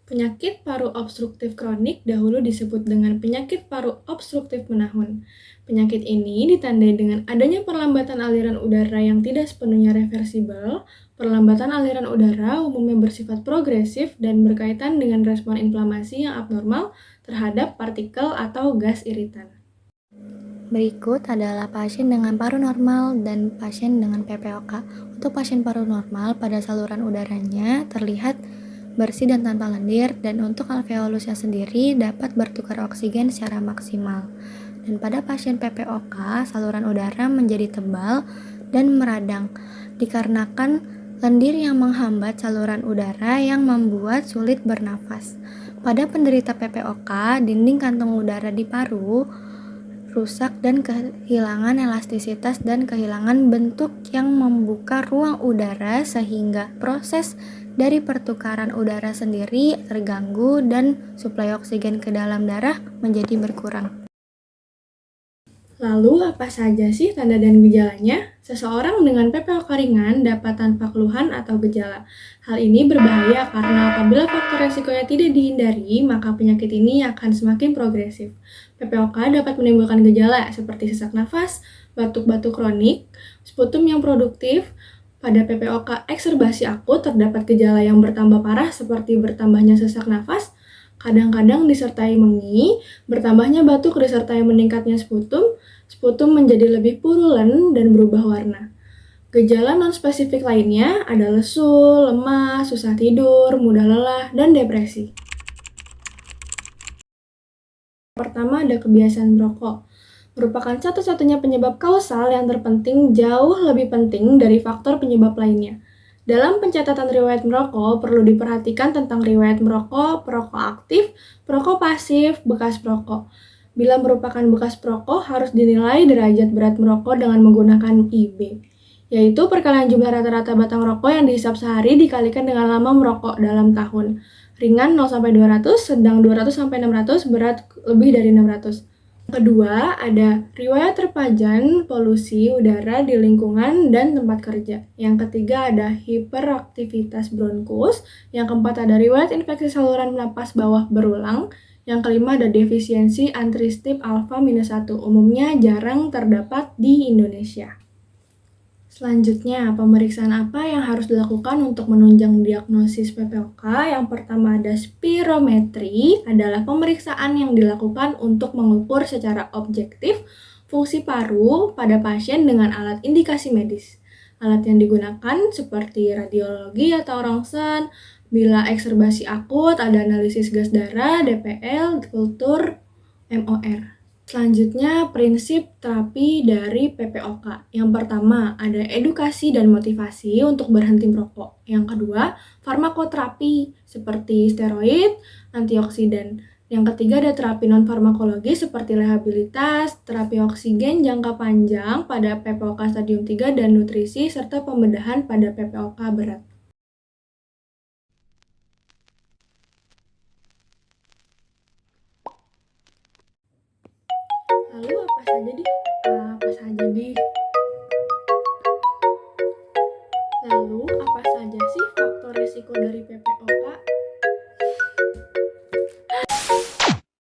Penyakit paru obstruktif kronik dahulu disebut dengan penyakit paru obstruktif menahun. Penyakit ini ditandai dengan adanya perlambatan aliran udara yang tidak sepenuhnya reversibel. Perlambatan aliran udara umumnya bersifat progresif dan berkaitan dengan respon inflamasi yang abnormal terhadap partikel atau gas iritan. Berikut adalah pasien dengan paru normal dan pasien dengan PPOK. Untuk pasien paru normal, pada saluran udaranya terlihat bersih dan tanpa lendir, dan untuk alveolusnya sendiri dapat bertukar oksigen secara maksimal. Dan pada pasien PPOK, saluran udara menjadi tebal dan meradang, dikarenakan lendir yang menghambat saluran udara yang membuat sulit bernafas. Pada penderita PPOK, dinding kantong udara di paru rusak dan kehilangan elastisitas dan kehilangan bentuk yang membuka ruang udara sehingga proses dari pertukaran udara sendiri terganggu dan suplai oksigen ke dalam darah menjadi berkurang. Lalu, apa saja sih tanda dan gejalanya? Seseorang dengan PPOK ringan dapat tanpa keluhan atau gejala. Hal ini berbahaya karena apabila faktor resikonya tidak dihindari, maka penyakit ini akan semakin progresif. PPOK dapat menimbulkan gejala seperti sesak nafas, batuk-batuk kronik, sputum yang produktif. Pada PPOK ekserbasi akut terdapat gejala yang bertambah parah seperti bertambahnya sesak nafas, kadang-kadang disertai mengi, bertambahnya batuk disertai meningkatnya sputum menjadi lebih purulen dan berubah warna. Gejala non-spesifik lainnya ada lesu, lemas, susah tidur, mudah lelah, dan depresi. Pertama ada kebiasaan merokok. Merupakan satu-satunya penyebab kausal yang terpenting jauh lebih penting dari faktor penyebab lainnya. Dalam pencatatan riwayat merokok, perlu diperhatikan tentang riwayat merokok, perokok aktif, perokok pasif, bekas perokok. Bila merupakan bekas perokok, harus dinilai derajat berat merokok dengan menggunakan IB, yaitu perkalian jumlah rata-rata batang rokok yang dihisap sehari dikalikan dengan lama merokok dalam tahun. Ringan 0-200, sedang 200-600, berat lebih dari 600. Kedua, ada riwayat terpajan polusi udara di lingkungan dan tempat kerja. Yang ketiga ada hiperaktivitas bronkus. Yang keempat ada riwayat infeksi saluran napas bawah berulang. Yang kelima ada defisiensi antistip alfa-1. Umumnya jarang terdapat di Indonesia. Selanjutnya, pemeriksaan apa yang harus dilakukan untuk menunjang diagnosis PPOK? Yang pertama ada spirometri, adalah pemeriksaan yang dilakukan untuk mengukur secara objektif fungsi paru pada pasien dengan alat indikasi medis. Alat yang digunakan seperti radiologi atau rongsen, bila ekserbasi akut ada analisis gas darah, DPL, kultur, MOR. Selanjutnya, prinsip terapi dari PPOK. Yang pertama, ada edukasi dan motivasi untuk berhenti merokok. Yang kedua, farmakoterapi seperti steroid, antioksidan. Yang ketiga, ada terapi non-farmakologi seperti rehabilitas, terapi oksigen jangka panjang pada PPOK stadium 3, dan nutrisi, serta pembedahan pada PPOK berat. Lalu apa saja sih faktor risiko dari PPOK?